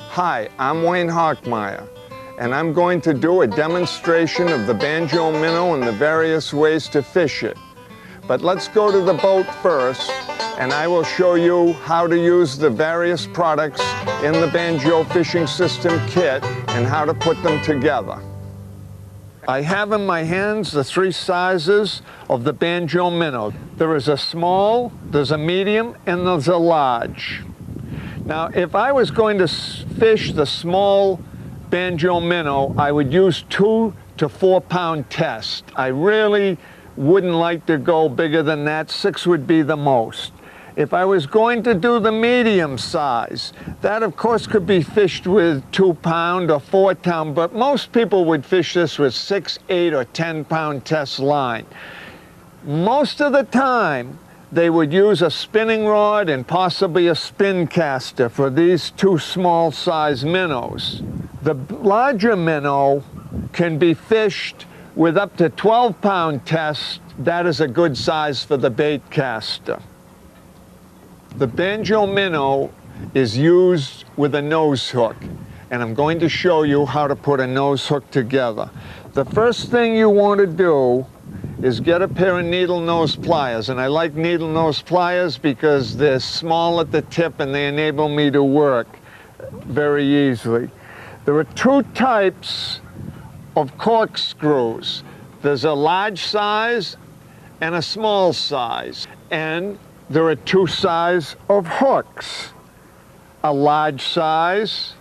Hi, I'm Wayne Hockmeyer, and I'm going to do a demonstration of the Banjo Minnow and the various ways to fish it. But let's go to the boat first, and I will show you how to use the various products in the Banjo Fishing System kit and how to put them together. I have in my hands the three sizes of the Banjo Minnow. There is a small, there's a medium, and there's a large. Now, if I was going to fish the small Banjo Minnow, I would use 2 to 4 pound test. I really wouldn't like to go bigger than that. 6 would be the most. If I was going to do the medium size, that of course could be fished with 2 pound or 4 pound, but most people would fish this with 6, 8, or 10 pound test line. Most of the time, they would use a spinning rod and possibly a spin caster for these 2 small size minnows. The larger minnow can be fished with up to 12 pound test. That is a good size for the bait caster. The Banjo Minnow is used with a nose hook, and I'm going to show you how to put a nose hook together. The first thing you want to do is get a pair of needle nose pliers, and I like needle nose pliers because they're small at the tip and they enable me to work very easily. There are 2 types of corkscrews. There's a large size and a small size, and there are 2 sizes of hooks, a large size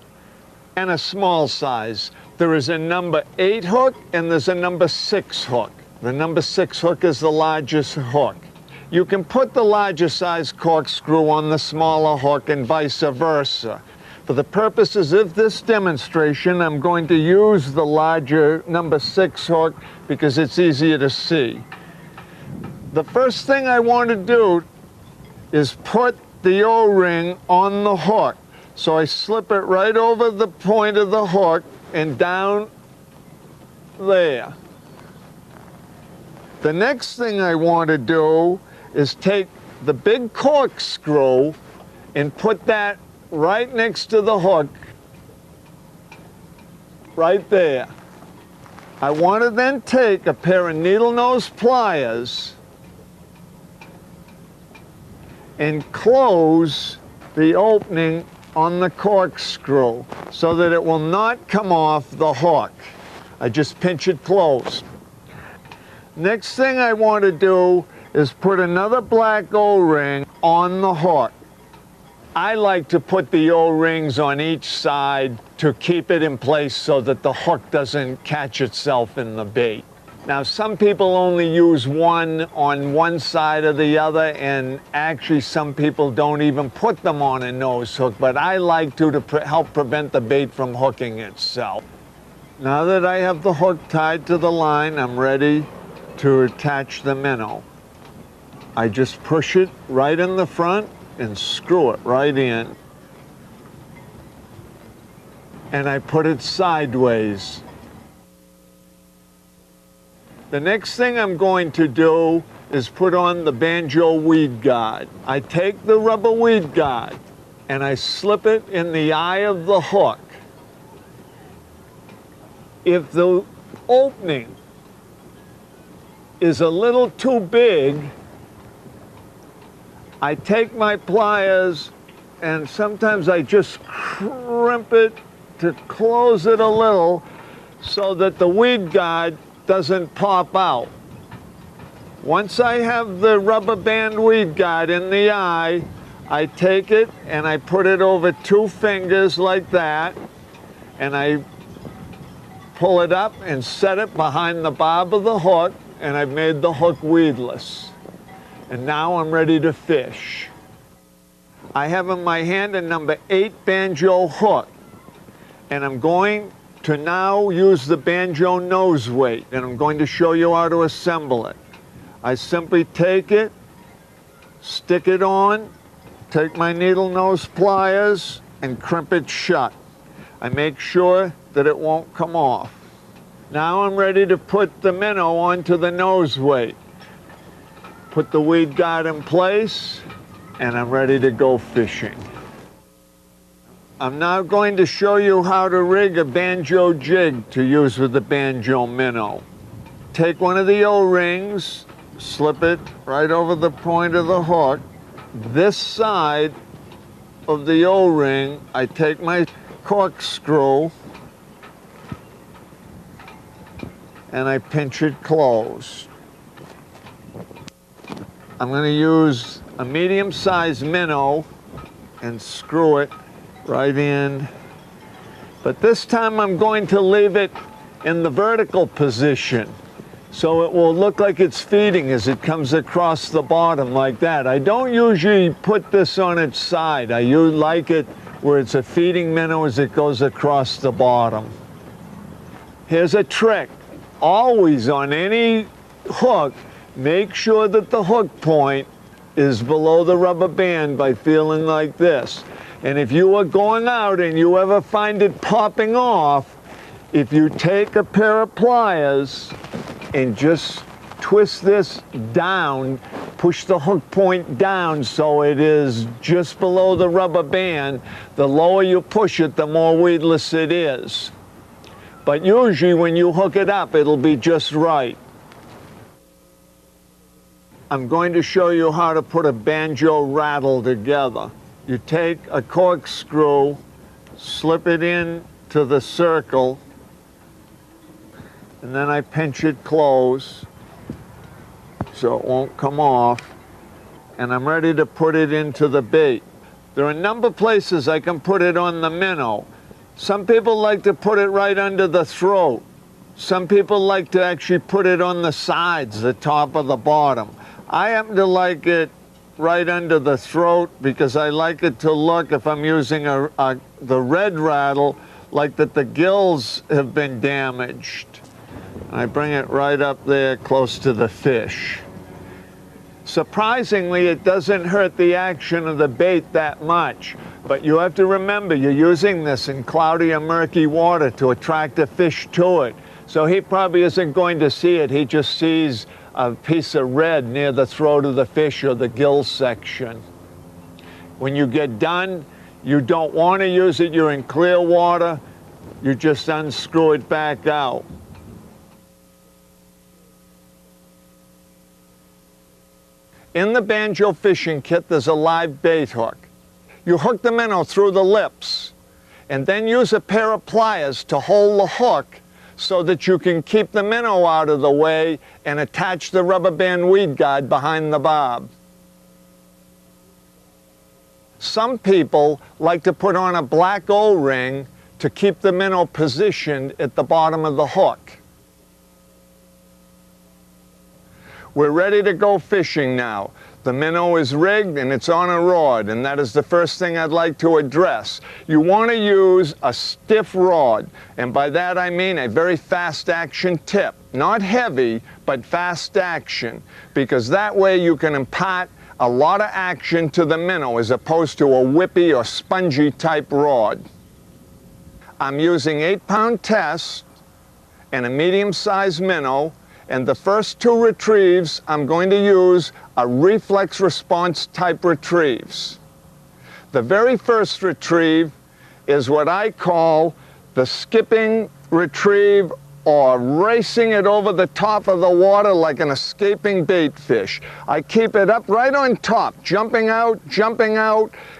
and a small size. There is a number 8 hook and there's a number 6 hook. The number 6 hook is the largest hook. You can put the larger size corkscrew on the smaller hook and vice versa. For the purposes of this demonstration, I'm going to use the larger number 6 hook because it's easier to see. The first thing I want to do is put the O-ring on the hook. So I slip it right over the point of the hook and down there. The next thing I want to do is take the big corkscrew and put that right next to the hook, right there. I want to then take a pair of needle nose pliers and close the opening on the corkscrew so that it will not come off the hook. I just pinch it closed. Next thing I want to do is put another black O-ring on the hook. I like to put the O-rings on each side to keep it in place so that the hook doesn't catch itself in the bait. Now, some people only use one on one side or the other, and actually some people don't even put them on a nose hook, but I like to help prevent the bait from hooking itself. Now that I have the hook tied to the line, I'm ready to attach the minnow. I just push it right in the front and screw it right in. And I put it sideways. The next thing I'm going to do is put on the Banjo weed guard. I take the rubber weed guard and I slip it in the eye of the hook. If the opening is a little too big, I take my pliers and sometimes I just crimp it to close it a little so that the weed guard doesn't pop out. Once I have the rubber band weed guard in the eye, I take it and I put it over 2 fingers like that, and I pull it up and set it behind the barb of the hook, and I've made the hook weedless. And now I'm ready to fish. I have in my hand a number 8 Banjo hook, and I'm going to now use the Banjo nose weight, and I'm going to show you how to assemble it. I simply take it, stick it on, take my needle nose pliers, and crimp it shut. I make sure that it won't come off. Now I'm ready to put the minnow onto the nose weight. Put the weed guard in place, and I'm ready to go fishing. I'm now going to show you how to rig a banjo jig to use with the Banjo Minnow. Take one of the O-rings, slip it right over the point of the hook. This side of the O-ring, I take my corkscrew and I pinch it closed. I'm going to use a medium-sized minnow and screw it right in. But this time I'm going to leave it in the vertical position so it will look like it's feeding as it comes across the bottom like that. I don't usually put this on its side. I like it where it's a feeding minnow as it goes across the bottom. Here's a trick. Always on any hook, make sure that the hook point is below the rubber band by feeling like this. And if you are going out and you ever find it popping off, if you take a pair of pliers and just twist this down, push the hook point down so it is just below the rubber band, the lower you push it, the more weedless it is. But usually when you hook it up, it'll be just right. I'm going to show you how to put a banjo rattle together. You take a corkscrew, slip it in to the circle, and then I pinch it close so it won't come off, and I'm ready to put it into the bait. There are a number of places I can put it on the minnow. Some people like to put it right under the throat. Some people like to actually put it on the sides, the top or the bottom. I happen to like it right under the throat because I like it to look, if I'm using the red rattle, like that the gills have been damaged. I bring it right up there close to the fish. Surprisingly, it doesn't hurt the action of the bait that much, but you have to remember you're using this in cloudy or murky water to attract a fish to it. So he probably isn't going to see it, he just sees a piece of red near the throat of the fish or the gill section. When you get done, you don't want to use it, you're in clear water, you just unscrew it back out. In the banjo fishing kit, there's a live bait hook. You hook the minnow through the lips, and then use a pair of pliers to hold the hook so that you can keep the minnow out of the way and attach the rubber band weed guide behind the bob. Some people like to put on a black O-ring to keep the minnow positioned at the bottom of the hook. We're ready to go fishing now. The minnow is rigged and it's on a rod, and that is the first thing I'd like to address. You want to use a stiff rod, and by that I mean a very fast action tip. Not heavy, but fast action, because that way you can impart a lot of action to the minnow as opposed to a whippy or spongy type rod. I'm using 8-pound test and a medium-sized minnow, and the first 2 retrieves I'm going to use are reflex response type retrieves. The very first retrieve is what I call the skipping retrieve, or racing it over the top of the water like an escaping bait fish. I keep it up right on top, jumping out,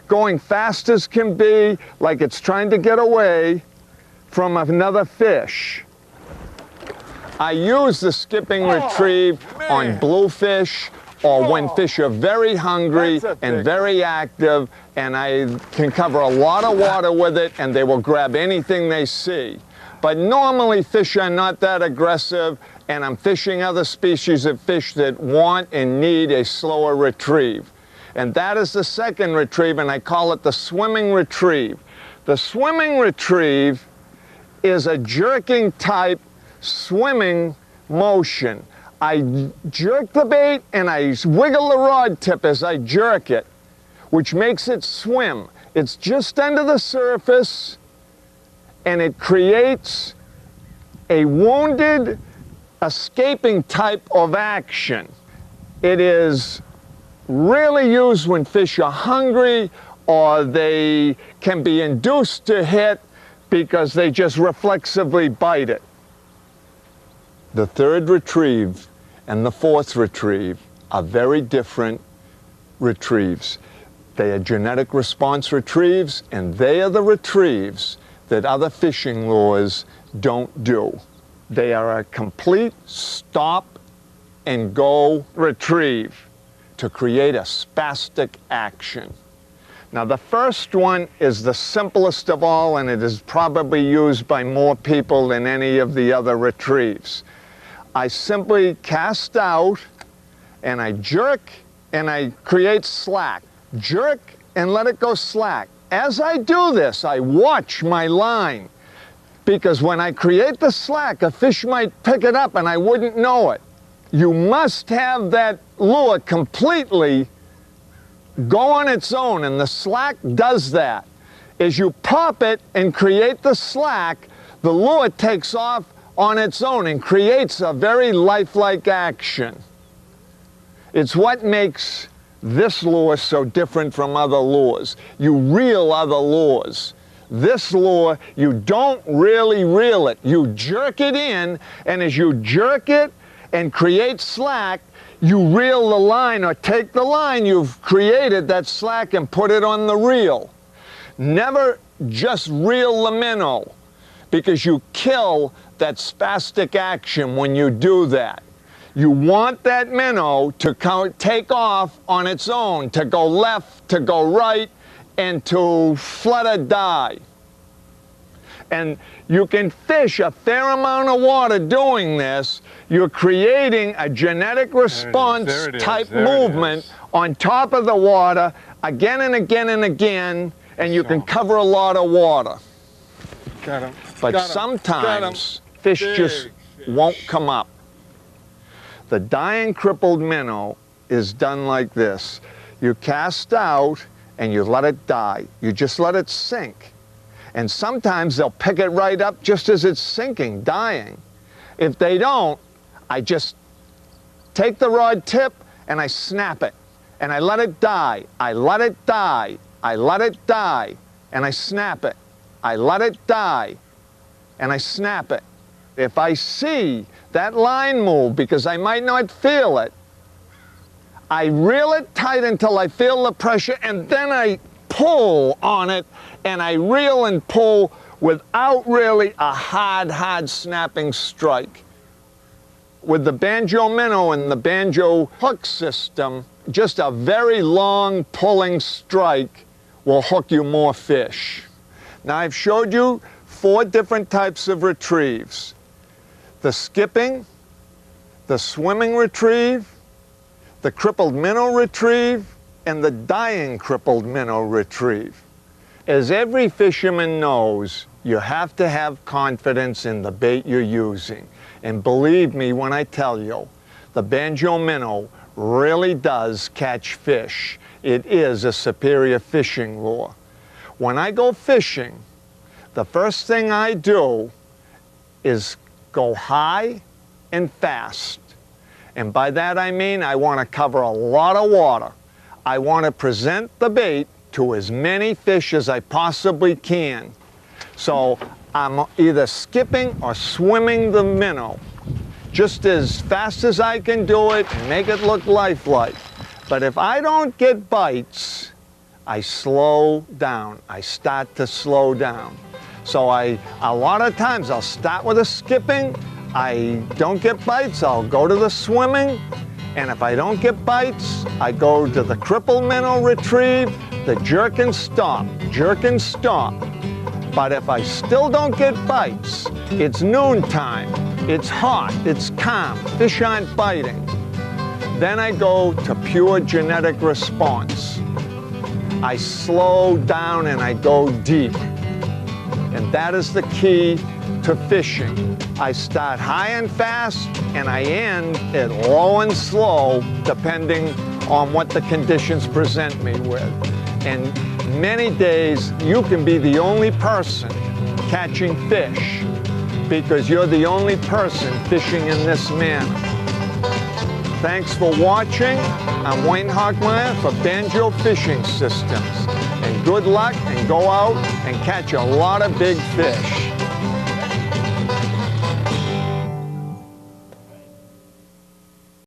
going fast as can be, like it's trying to get away from another fish. I use the skipping retrieve on bluefish or when fish are very hungry and very active, and I can cover a lot of water with it and they will grab anything they see. But normally fish are not that aggressive, and I'm fishing other species of fish that want and need a slower retrieve. And that is the second retrieve, and I call it the swimming retrieve. The swimming retrieve is a jerking type swimming motion. I jerk the bait and I wiggle the rod tip as I jerk it, which makes it swim. It's just under the surface, and it creates a wounded, escaping type of action. It is really used when fish are hungry, or they can be induced to hit because they just reflexively bite it. The third retrieve and the fourth retrieve are very different retrieves. They are genetic response retrieves, and they are the retrieves that other fishing lures don't do. They are a complete stop and go retrieve to create a spastic action. Now, the first one is the simplest of all, and it is probably used by more people than any of the other retrieves. I simply cast out and I jerk and I create slack. Jerk and let it go slack. As I do this, I watch my line, because when I create the slack, a fish might pick it up and I wouldn't know it. You must have that lure completely go on its own, and the slack does that. As you pop it and create the slack, the lure takes off on its own and creates a very lifelike action. It's what makes this lure so different from other lures. You reel other lures. This lure, you don't really reel it. You jerk it in, and as you jerk it and create slack, you reel the line, or take the line you've created, that slack, and put it on the reel. Never just reel the minnow, because you kill that spastic action when you do that. You want that minnow to take off on its own, to go left, to go right, and to flutter die. And you can fish a fair amount of water doing this. You're creating a genetic response type movement on top of the water again and again and again, and you can cover a lot of water. Got him. But sometimes fish just won't come up. The dying crippled minnow is done like this. You cast out and you let it die. You just let it sink. And sometimes they'll pick it right up just as it's sinking, dying. If they don't, I just take the rod tip and I snap it. And I let it die. I let it die. I let it die. And I snap it. I let it die. And I snap it. If I see that line move, because I might not feel it, I reel it tight until I feel the pressure, and then I pull on it, and I reel and pull without really a hard snapping strike. With the Banjo Minnow and the Banjo hook system, just a very long pulling strike will hook you more fish. Now, I've showed you 4 different types of retrieves: the skipping, the swimming retrieve, the crippled minnow retrieve, and the dying crippled minnow retrieve. As every fisherman knows, you have to have confidence in the bait you're using. And believe me when I tell you, the Banjo Minnow really does catch fish. It is a superior fishing lure. When I go fishing, the first thing I do is go high and fast. And by that I mean I want to cover a lot of water. I want to present the bait to as many fish as I possibly can. So I'm either skipping or swimming the minnow just as fast as I can do it and make it look lifelike. But if I don't get bites, I slow down. I start to slow down. So a lot of times I'll start with a skipping. I don't get bites, I'll go to the swimming. And if I don't get bites, I go to the crippled minnow retrieve, the jerk and stop, jerk and stop. But if I still don't get bites, it's noontime, it's hot, it's calm, fish aren't biting. Then I go to pure genetic response. I slow down and I go deep. And that is the key to fishing. I start high and fast, and I end at low and slow, depending on what the conditions present me with. And many days, you can be the only person catching fish because you're the only person fishing in this manner. Thanks for watching. I'm Wayne Hockmeyer for Banjo Fishing Systems. And good luck, and go out and catch a lot of big fish.